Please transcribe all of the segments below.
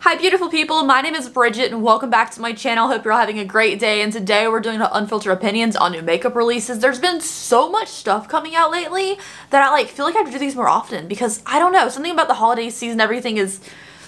Hi beautiful people, my name is Bridget and welcome back to my channel. Hope you're all having a great day, and today we're doing unfiltered opinions on new makeup releases. There's been so much stuff coming out lately that I feel like I have to do these more often because I don't know, something about the holiday season, everything is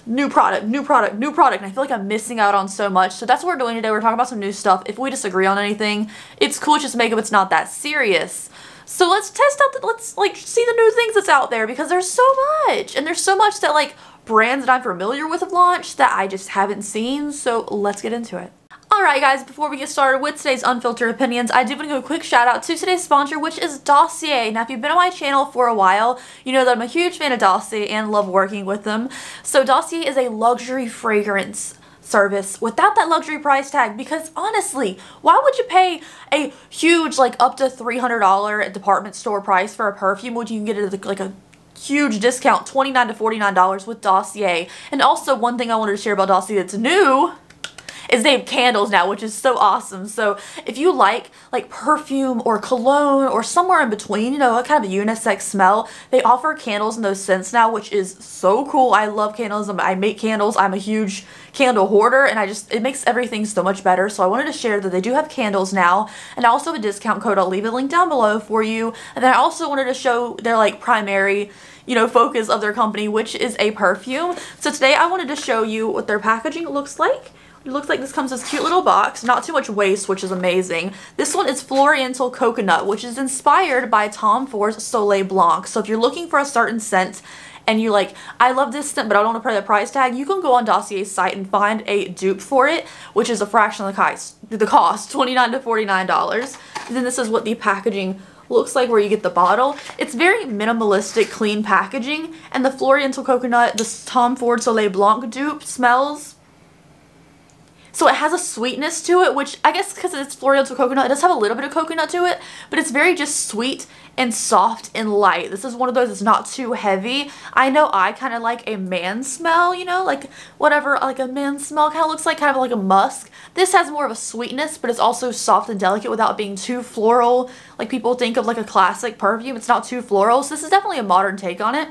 new product, new product, new product, and I feel like I'm missing out on so much. So that's what we're doing today. We're talking about some new stuff. If we disagree on anything, it's cool, it's just makeup, it's not that serious. So let's test out, let's see the new things that's out there because there's so much, and there's so much that brands that I'm familiar with have launched that I just haven't seen, so let's get into it. Alright guys, before we get started with today's unfiltered opinions, I do want to give a quick shout out to today's sponsor, which is Dossier. Now if you've been on my channel for a while, you know that I'm a huge fan of Dossier and love working with them. So Dossier is a luxury fragrance service without that luxury price tag, because honestly, why would you pay a huge up to $300 department store price for a perfume when you can get it at a huge discount, $29 to $49 with Dossier? And also, one thing I wanted to share about Dossier that's new is they have candles now, which is so awesome. So if you like perfume or cologne or somewhere in between, you know, a kind of a unisex smell, they offer candles in those scents now, which is so cool. I love candles. I make candles. I'm a huge candle hoarder, and it makes everything so much better. So I wanted to share that they do have candles now, and I also have a discount code. I'll leave a link down below for you. And then I also wanted to show their primary, you know, focus of their company, which is a perfume. So today I wanted to show you what their packaging looks like. It looks like this comes in this cute little box, not too much waste, which is amazing. This one is Floriental Coconut, which is inspired by Tom Ford's Soleil Blanc. So if you're looking for a certain scent and you I love this scent but I don't want to pay the price tag, you can go on Dossier's site and find a dupe for it, which is a fraction of the cost, $29 to $49. And then this is what the packaging looks like, where you get the bottle. It's very minimalistic, clean packaging, and the Floriental Coconut, the Tom Ford Soleil Blanc dupe smells. So it has a sweetness to it, which I guess because it's Floriental Coconut, it does have a little bit of coconut to it, but it's very just sweet and soft and light. This is one of those that's not too heavy. I know I kind of like a man smell, you know, whatever a man smell kind of looks like, kind of like a musk. This has more of a sweetness, but it's also soft and delicate without being too floral. Like people think of a classic perfume, it's not too floral. So this is definitely a modern take on it,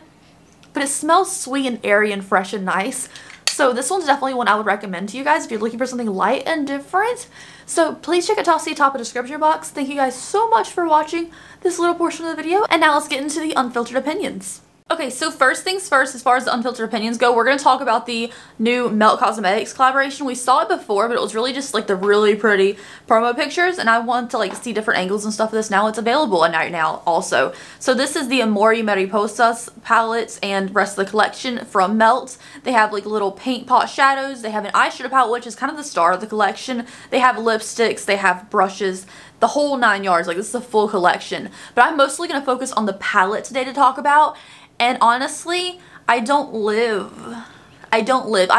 but it smells sweet and airy and fresh and nice. So this one's definitely one I would recommend to you guys if you're looking for something light and different. So please check out Dossier top of the description box. Thank you guys so much for watching this little portion of the video. And now let's get into the unfiltered opinions. Okay, so first things first, as far as the unfiltered opinions go, we're going to talk about the new Melt Cosmetics collaboration. We saw it before, but it was really just the really pretty promo pictures, and I want to see different angles and stuff of this. Now it's available right now also. So this is the Amor y Mariposas palettes and rest of the collection from Melt. They have little paint pot shadows. They have an eyeshadow palette, which is kind of the star of the collection. They have lipsticks. They have brushes. The whole 9 yards. This is a full collection. But I'm mostly going to focus on the palette today to talk about. And honestly, I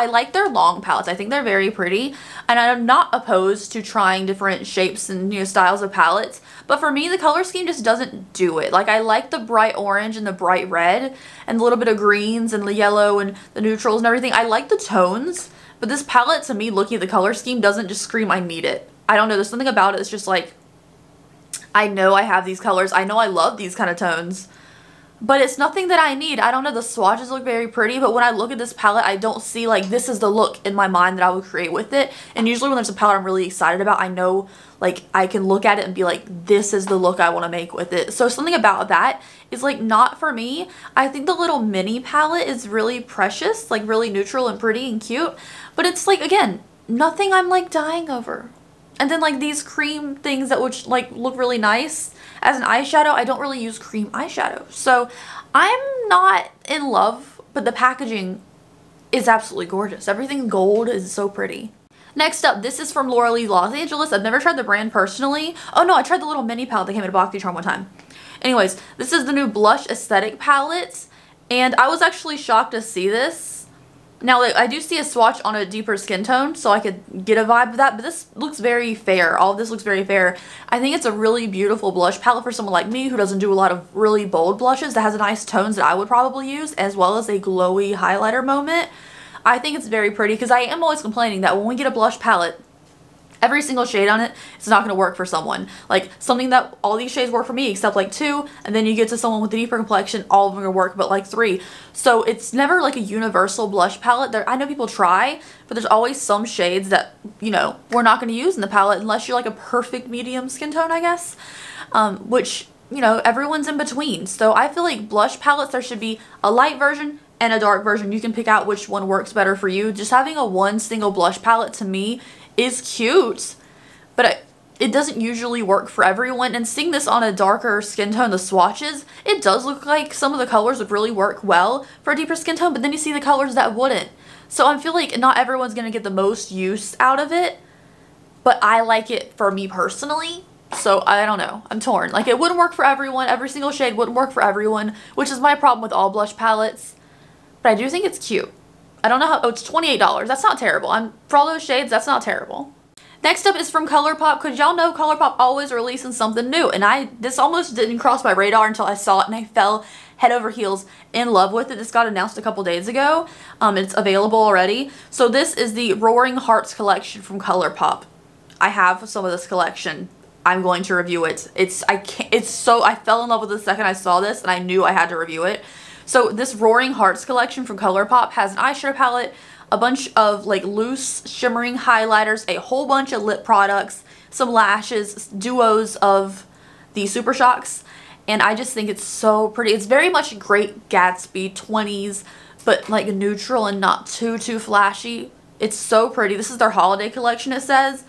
like their long palettes. I think they're very pretty, and I'm not opposed to trying different shapes and styles of palettes, but for me the color scheme just doesn't do it. I like the bright orange and the bright red and a little bit of greens and the yellow and the neutrals and everything. I like the tones, but this palette, to me, looking at the color scheme, doesn't just scream I need it. I don't know, there's something about it. It's just I know I have these colors, I know I love these kind of tones, but it's nothing that I need. I don't know, the swatches look very pretty, but when I look at this palette, I don't see this is the look in my mind that I would create with it. And usually when there's a palette I'm really excited about, I know I can look at it and be this is the look I want to make with it. So something about that is not for me. I think the little mini palette is really precious, really neutral and pretty and cute, but it's again, nothing I'm dying over. And then these cream things that would look really nice as an eyeshadow, I don't really use cream eyeshadow. So I'm not in love, but the packaging is absolutely gorgeous. Everything gold is so pretty. Next up, this is from Laura Lee Los Angeles. I've never tried the brand personally. Oh no, I tried the little mini palette that came in a Boxy Charm one time. Anyways, this is the new Blush Aesthetic palette, and I was actually shocked to see this. Now, I do see a swatch on a deeper skin tone, so I could get a vibe of that, but this looks very fair. All of this looks very fair. I think it's a really beautiful blush palette for someone like me who doesn't do a lot of really bold blushes, that has nice tones that I would probably use, as well as a glowy highlighter moment. I think it's very pretty, because I am always complaining that when we get a blush palette, every single shade on it, it's not going to work for someone. Like something that all these shades work for me except like 2, and then you get to someone with a deeper complexion, all of them are going to work but like 3. So it's never like a universal blush palette. I know people try, but there's always some shades that, you know, we're not going to use in the palette unless you're like a perfect medium skin tone, I guess. Which, you know, everyone's in between. So I feel like blush palettes, there should be a light version and a dark version. You can pick out which one works better for you. Just having a one single blush palette to me is cute, but it doesn't usually work for everyone. And seeing this on a darker skin tone, the swatches, it does look like some of the colors would really work well for a deeper skin tone, but then you see the colors that wouldn't. So I feel like not everyone's gonna get the most use out of it, but I like it for me personally. So I don't know, I'm torn. Like it wouldn't work for everyone, every single shade wouldn't work for everyone, which is my problem with all blush palettes, but I do think it's cute. I don't know how, oh, it's $28. That's not terrible. For all those shades, that's not terrible. Next up is from Colourpop, because y'all know Colourpop always releasing something new. And this almost didn't cross my radar until I saw it and I fell head over heels in love with it. This got announced a couple days ago. It's available already. So this is the Roaring Hearts collection from Colourpop. I have some of this collection. I'm going to review it. I fell in love with it the second I saw this and I knew I had to review it. So this Roaring Hearts collection from Colourpop has an eyeshadow palette, a bunch of like loose shimmering highlighters, a whole bunch of lip products, some lashes, duos of the Super Shocks, and I just think it's so pretty. It's very much Great Gatsby 20s, but like neutral and not too flashy. It's so pretty. This is their holiday collection, it says.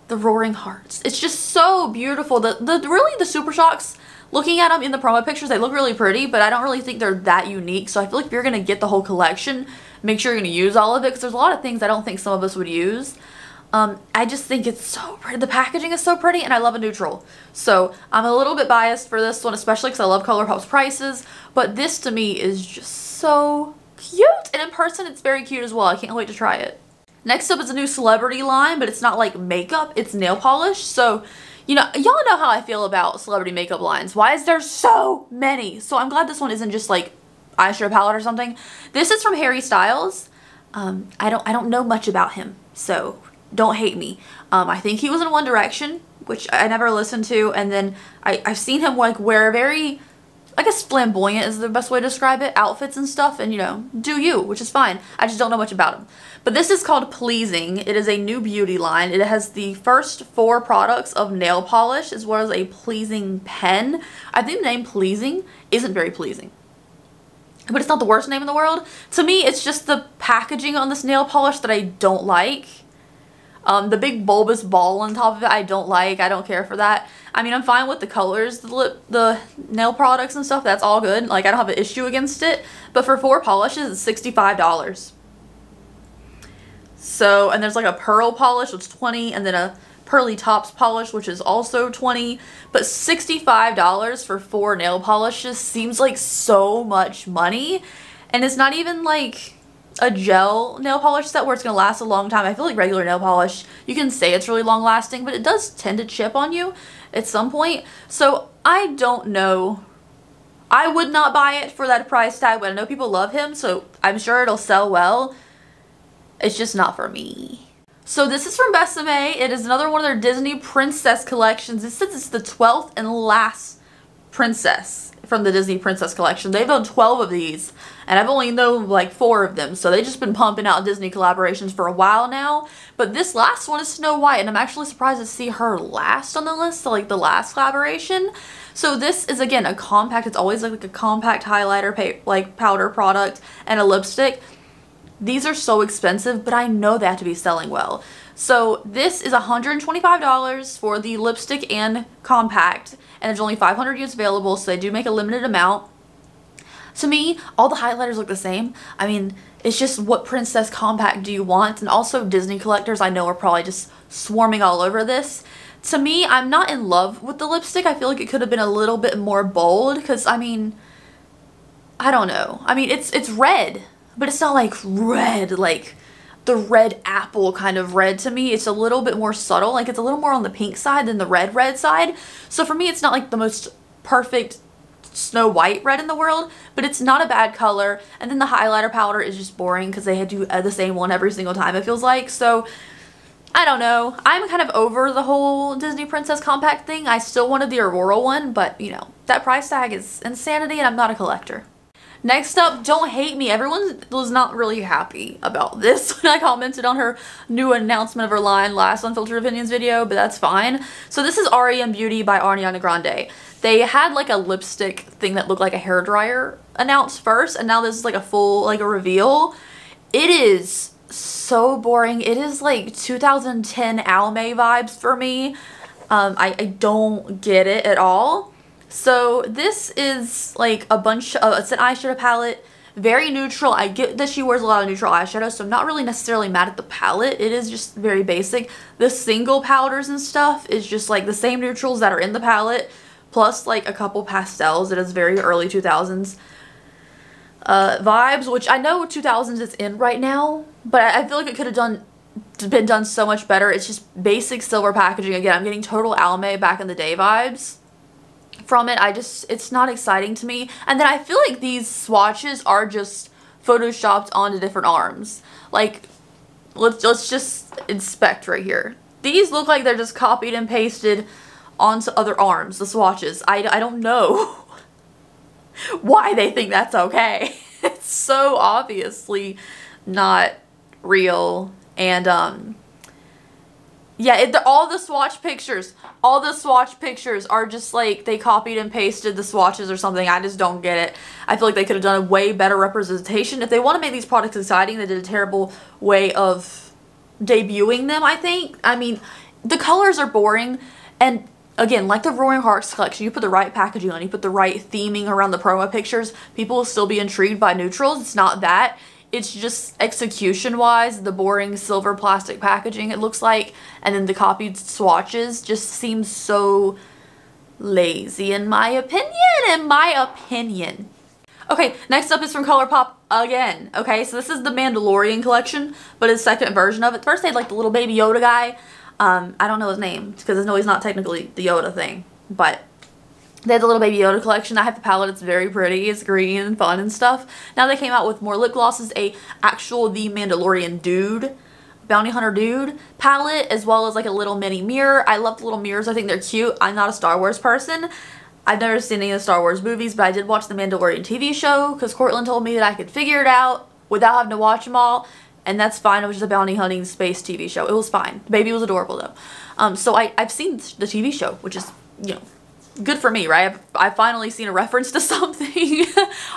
The Roaring Hearts. It's just so beautiful. Really the Super Shocks, looking at them in the promo pictures, they look really pretty, but I don't really think they're that unique. So I feel like if you're going to get the whole collection, make sure you're going to use all of it, because there's a lot of things I don't think some of us would use. I just think it's so pretty. The packaging is so pretty, and I love a neutral. So I'm a little bit biased for this one, especially because I love Colourpop's prices, but this to me is just so cute, and in person it's very cute as well. I can't wait to try it. Next up is a new celebrity line, but it's not like makeup, it's nail polish. So, you know, y'all know how I feel about celebrity makeup lines. Why is there so many? So I'm glad this one isn't just like eyeshadow palette or something. This is from Harry Styles. I don't know much about him, so don't hate me. I think he was in One Direction, which I never listened to, and then I've seen him like wear very, I guess flamboyant is the best way to describe it, outfits and stuff, and you know, do you, which is fine. I just don't know much about him. But this is called Pleasing. It is a new beauty line. It has the first 4 products of nail polish as well as a pleasing pen. I think the name Pleasing isn't very pleasing, but it's not the worst name in the world. To me, it's just the packaging on this nail polish that I don't like. The big bulbous ball on top of it, I don't like. I don't care for that. I mean, I'm fine with the colors, the nail products and stuff. That's all good. Like, I don't have an issue against it. But for 4 polishes, it's $65. So, and there's like a pearl polish, which is $20, and then a pearly tops polish, which is also $20. But $65 for 4 nail polishes seems like so much money. And it's not even like a gel nail polish set where it's going to last a long time. I feel like regular nail polish, you can say it's really long lasting, but it does tend to chip on you at some point. So I don't know. I would not buy it for that price tag, but I know people love him, so I'm sure it'll sell well. It's just not for me. So this is from Besame. It is another one of their Disney princess collections. It says it's the 12th and last princess from the Disney princess collection. They've done 12 of these, and I've only known like 4 of them. So they've just been pumping out Disney collaborations for a while now. But this last one is Snow White, and I'm actually surprised to see her last on the list, so like the last collaboration. So this is, again, a compact. It's always like a compact highlighter, like powder product, and a lipstick. These are so expensive, but I know they have to be selling well. So this is $125 for the lipstick and compact, and there's only 500 units available, so they do make a limited amount. To me, all the highlighters look the same. I mean, it's just what princess compact do you want? And also Disney collectors I know are probably just swarming all over this. To me, I'm not in love with the lipstick. I feel like it could have been a little bit more bold, because I mean, I don't know. I mean, it's red, but it's not like red, like the red apple kind of red to me. It's a little bit more subtle. Like, it's a little more on the pink side than the red side. So for me, it's not like the most perfect Snow White red in the world, but it's not a bad color. And then the highlighter powder is just boring because they do the same one every single time, it feels like. So I don't know. I'm kind of over the whole Disney Princess compact thing. I still wanted the Aurora one, but you know, that price tag is insanity and I'm not a collector. Next up, don't hate me. Everyone was not really happy about this when I commented on her new announcement of her line last Unfiltered Opinions video, but that's fine. So this is R.E.M. Beauty by Ariana Grande. They had like a lipstick thing that looked like a hairdryer announced first, and now this is like a full, like a reveal. It is so boring. It is like 2010 Almay vibes for me. I don't get it at all. So this is like a bunch of, it's an eyeshadow palette, very neutral. I get that she wears a lot of neutral eyeshadow, so I'm not really necessarily mad at the palette. It is just very basic. The single powders and stuff is just like the same neutrals that are in the palette, plus like a couple pastels. It is very early 2000s vibes, which I know 2000s is in right now, but I feel like it could have been done so much better. It's just basic silver packaging. Again, I'm getting total Almay back in the day vibes from it. It's not exciting to me. And then I feel like these swatches are just photoshopped onto different arms. Like, let's just inspect right here. These look like they're just copied and pasted onto other arms, the swatches. I don't know why they think that's okay. It's so obviously not real. And yeah, all the swatch pictures are just like they copied and pasted the swatches or something. I just don't get it. I feel like they could have done a way better representation. If they want to make these products exciting, they did a terrible way of debuting them, I think. I mean, the colors are boring, and again, like the Roaring Hearts collection, you put the right packaging on, you put the right theming around the promo pictures, people will still be intrigued by neutrals. It's not that. It's just execution-wise, the boring silver plastic packaging it looks like, and then the copied swatches just seem so lazy in my opinion. Okay, next up is from Colourpop again. Okay, so this is the Mandalorian collection, but it's a second version of it. First they had like the little baby Yoda guy. I don't know his name because I know he's not technically the Yoda thing, but they had the little baby Yoda collection. I have the palette. It's very pretty. It's green and fun and stuff. Now they came out with more lip glosses, The Mandalorian Dude, Bounty Hunter Dude palette, as well as like a little mini mirror. I love the little mirrors. I think they're cute. I'm not a Star Wars person. I've never seen any of the Star Wars movies, but I did watch the Mandalorian TV show because Cortland told me that I could figure it out without having to watch them all. And that's fine. It was just a bounty hunting space TV show. It was fine. The baby was adorable though. So I've seen the TV show, which is, you know, good for me, right? I've finally seen a reference to something.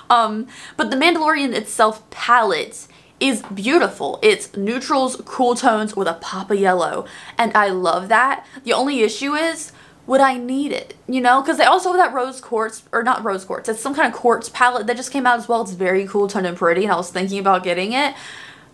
But the Mandalorian itself palette is beautiful. It's neutrals, cool tones with a pop of yellow. And I love that. The only issue is, would I need it? You know, because they also have that rose quartz, or not rose quartz, it's some kind of quartz palette that just came out as well. It's very cool tone and pretty, and I was thinking about getting it.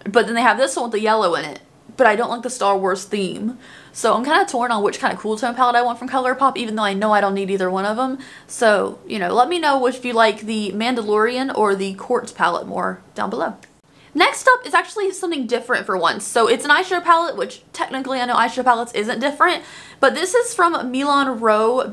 But then they have this one with the yellow in it. But I don't like the Star Wars theme. So I'm kind of torn on which kind of cool tone palette I want from Colourpop, even though I know I don't need either one of them. So, you know, let me know if you like the Mandalorian or the Quartz palette more down below. Next up is actually something different for once. So it's an eyeshadow palette, which technically I know eyeshadow palettes isn't different, but this is from Monroe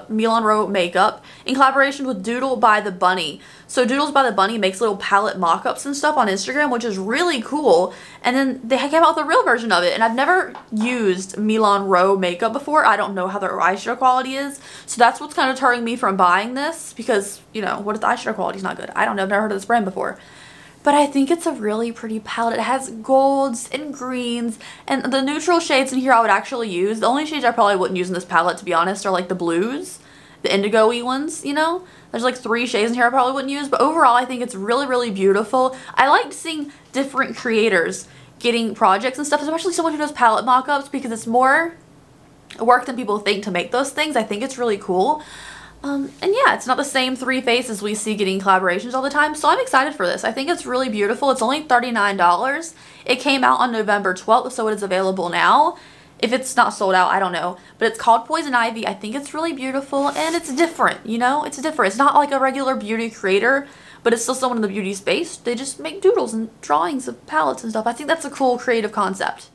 Monroe Makeup in collaboration with Doodle by the Bunny. So Doodles by the Bunny makes little palette mock-ups and stuff on Instagram, which is really cool. And then they came out with a real version of it, and I've never used Monroe makeup before. I don't know how their eyeshadow quality is, so that's what's kind of deterring me from buying this, because, you know, what if the eyeshadow quality is not good? I don't know, I've never heard of this brand before. But I think it's a really pretty palette. It has golds and greens, and the neutral shades in here I would actually use. The only shades I probably wouldn't use in this palette, to be honest, are like the blues, the indigo-y ones, you know? There's like 3 shades in here I probably wouldn't use, but overall I think it's really, really beautiful. I like seeing different creators getting projects and stuff, especially someone who does palette mock-ups, because it's more work than people think to make those things. I think it's really cool. And yeah, it's not the same 3 faces we see getting collaborations all the time, so I'm excited for this. I think it's really beautiful. It's only $39. It came out on November 12th, so it is available now. If it's not sold out, I don't know. But it's called Poison Ivy. I think it's really beautiful, and it's different, you know? It's different. It's not like a regular beauty creator, but it's still someone in the beauty space. They just make doodles and drawings of palettes and stuff. I think that's a cool creative concept.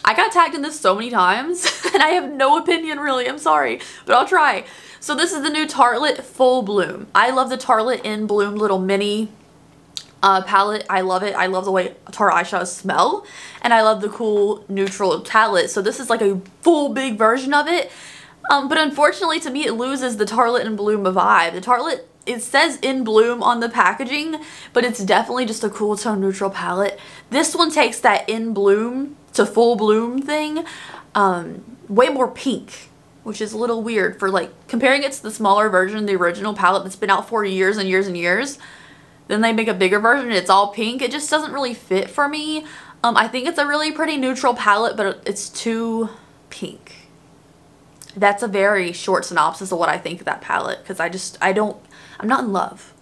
I got tagged in this so many times, and I have no opinion really. I'm sorry, but I'll try. So this is the new Tartelette Full Bloom. I love the Tartelette in Bloom little mini palette. I love it. I love the way Tarte eyeshadows smell, and I love the cool neutral palette. So this is like a full big version of it. But unfortunately to me it loses the Tartelette in Bloom vibe. The Tartelette, it says in Bloom on the packaging, but it's definitely just a cool tone neutral palette. This one takes that in Bloom to full bloom thing, way more pink, which is a little weird for like comparing it to the smaller version, the original palette that's been out for years and years and years. Then they make a bigger version and it's all pink. It just doesn't really fit for me. I think it's a really pretty neutral palette, but it's too pink. That's a very short synopsis of what I think of that palette, because I'm not in love.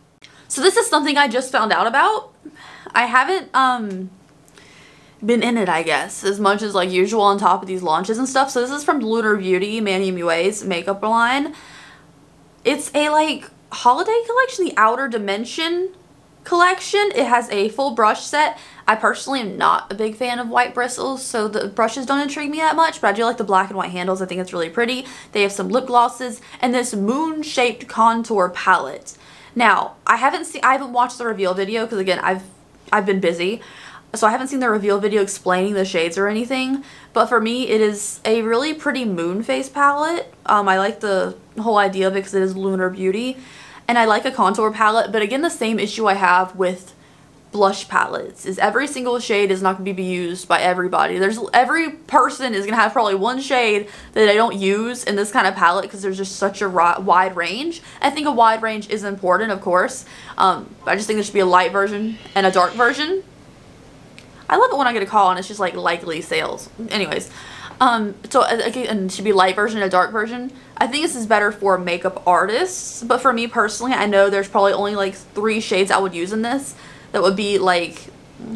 So this is something I just found out about. I haven't been in it, I guess, as much as like usual on top of these launches and stuff. So this is from Lunar Beauty, Manny Mue's makeup line. It's a like holiday collection, the Outer Dimension collection. It has a full brush set. I personally am not a big fan of white bristles, so the brushes don't intrigue me that much, but I do like the black and white handles. I think it's really pretty. They have some lip glosses and this moon-shaped contour palette. Now, I haven't watched the reveal video because again, I've been busy. So I haven't seen the reveal video explaining the shades or anything, but for me it is a really pretty moon face palette. I like the whole idea of it because it is Lunar Beauty, and I like a contour palette, but again the same issue I have with blush palettes is every single shade is not going to be used by everybody. Every person is going to have probably one shade that they don't use in this kind of palette because there's just such a wide range. I think a wide range is important, of course, but I just think there should be a light version and a dark version. I love it when I get a call and it's just like likely sales. Anyways, so again, it should be light version and a dark version. I think this is better for makeup artists, but for me personally, I know there's probably only like 3 shades I would use in this. That would be like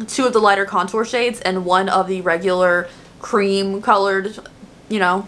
2 of the lighter contour shades and 1 of the regular cream colored, you know,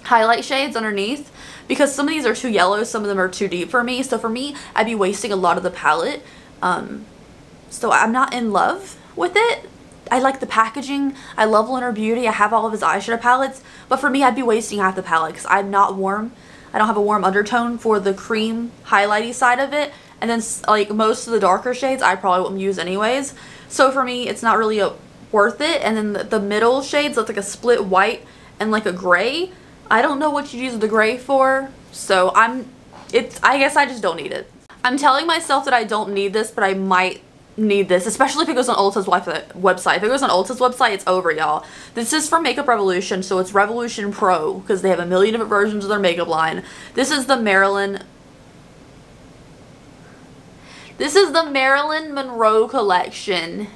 highlight shades underneath. Because some of these are too yellow, some of them are too deep for me. So for me, I'd be wasting a lot of the palette. So I'm not in love with it. I like the packaging. I love Lunar Beauty. I have all of his eyeshadow palettes. But for me, I'd be wasting half the palette because I'm not warm. I don't have a warm undertone for the cream highlighty side of it. And then like most of the darker shades I probably wouldn't use anyways. So for me, it's not really worth it. And then the middle shades, that's like a split white and like a gray. I don't know what you'd use the gray for. So I guess I just don't need it. I'm telling myself that I don't need this, but I might need this, especially if it goes on Ulta's website. If it goes on Ulta's website, it's over, y'all. This is from Makeup Revolution, so it's Revolution Pro because they have a million different versions of their makeup line. This is the Marilyn Monroe collection,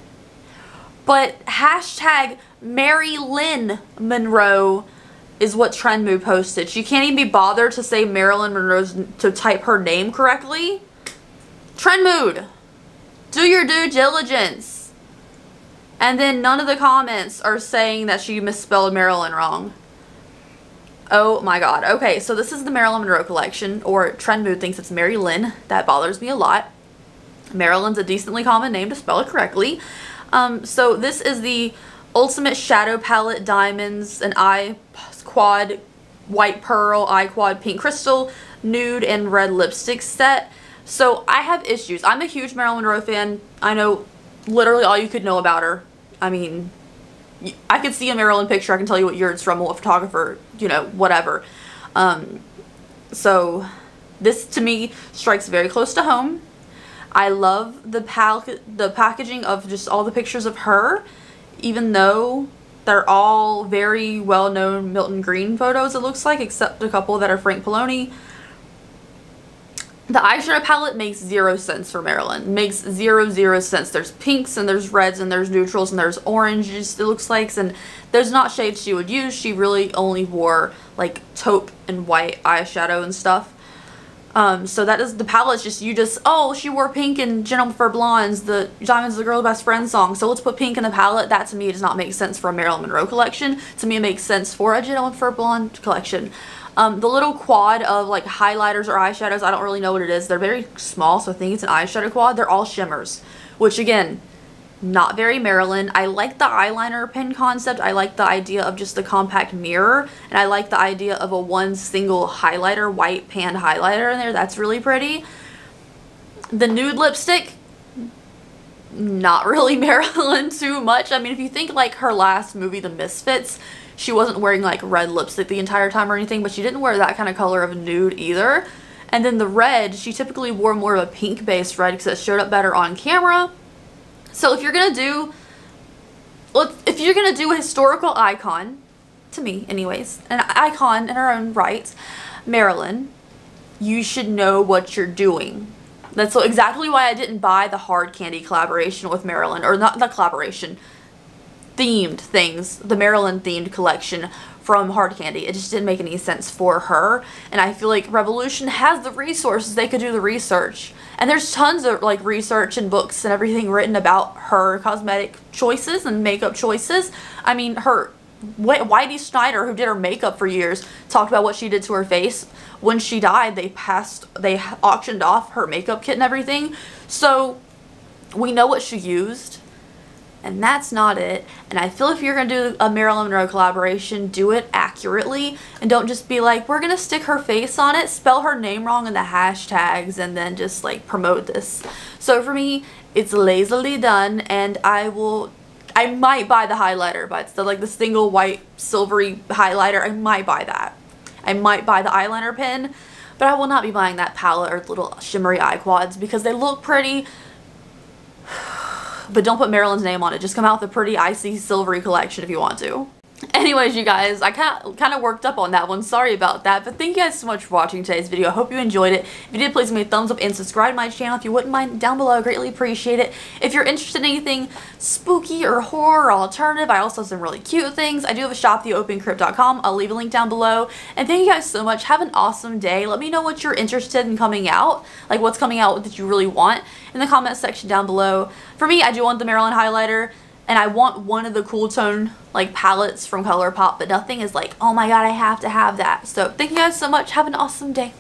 but hashtag Marilyn Monroe is what Trend Mood posted. She can't even be bothered to say Marilyn Monroe's, to type her name correctly. Trend Mood, do your due diligence. And then none of the comments are saying that she misspelled Marilyn wrong. Oh my god. Okay, so this is the Marilyn Monroe collection, or Trend Mood thinks it's Mary Lynn. That bothers me a lot. Marilyn's a decently common name to spell it correctly. So this is the Ultimate Shadow Palette Diamonds, an Eye Quad White Pearl, Eye Quad Pink Crystal, Nude, and Red Lipstick set. So I have issues. I'm a huge Marilyn Monroe fan. I know literally all you could know about her. I mean, I could see a Marilyn picture. I can tell you what year it's from, what photographer, you know, whatever. So this to me strikes very close to home. I love the packaging of just all the pictures of her, even though they're all very well-known Milton Green photos, it looks like, except a couple that are Frank Poloni. The eyeshadow palette makes 0 sense for Marilyn. Makes zero sense. There's pinks and there's reds and there's neutrals and there's oranges, it looks like, and there's not shades she would use. She really only wore like taupe and white eyeshadow and stuff. So that is the palette. Oh, she wore pink in Gentlemen Prefer Blondes, the Diamonds Are the Girl's Best Friend song, so let's put pink in the palette. That to me does not make sense for a Marilyn Monroe collection. To me it makes sense for a Gentlemen Prefer Blonde collection. The little quad of like highlighters or eyeshadows, I don't really know what it is. They're very small, so I think it's an eyeshadow quad. They're all shimmers, which again, not very Marilyn. I like the eyeliner pen concept. I like the idea of just the compact mirror, and I like the idea of a one single highlighter, white pan highlighter in there. That's really pretty. The nude lipstick, not really Marilyn too much. I mean, if you think like her last movie, The Misfits, she wasn't wearing like red lipstick the entire time or anything, but she didn't wear that kind of color of nude either. And then the red, she typically wore more of a pink based red because it showed up better on camera. So if you're gonna do, a historical icon, to me anyways, an icon in her own right, Marilyn, you should know what you're doing. That's exactly why I didn't buy the hard candy collaboration with Marilyn, or not the collaboration, themed things, the Marilyn themed collection from Hard Candy. It just didn't make any sense for her, and I feel like Revolution has the resources. They could do the research, and there's tons of like research and books and everything written about her cosmetic choices and makeup choices. I mean, her Whitey Snyder, who did her makeup for years, talked about what she did to her face. When she died, they auctioned off her makeup kit and everything, so we know what she used. And that's not it. And I feel if you're going to do a Marilyn Monroe collaboration, do it accurately. And don't just be like, we're going to stick her face on it, spell her name wrong in the hashtags, and then just like promote this. So for me, it's lazily done. And I might buy the highlighter, but it's like the single white silvery highlighter. I might buy that. I might buy the eyeliner pen. But I will not be buying that palette or little shimmery eye quads because they look pretty. But don't put Marilyn's name on it. Just come out with a pretty icy silvery collection if you want to. Anyways, you guys, I kind of worked up on that one. Sorry about that. But thank you guys so much for watching today's video. I hope you enjoyed it. If you did, please give me a thumbs up and subscribe to my channel if you wouldn't mind down below. I greatly appreciate it. If you're interested in anything spooky or horror or alternative, I also have some really cute things. I do have a shop, theopencrypt.com. I'll leave a link down below. And thank you guys so much. Have an awesome day. Let me know what you're interested in coming out. Like what's coming out that you really want in the comment section down below. For me, I do want the Marilyn highlighter. And I want one of the cool tone like palettes from Colourpop, but nothing is like, oh my god, I have to have that. So thank you guys so much. Have an awesome day.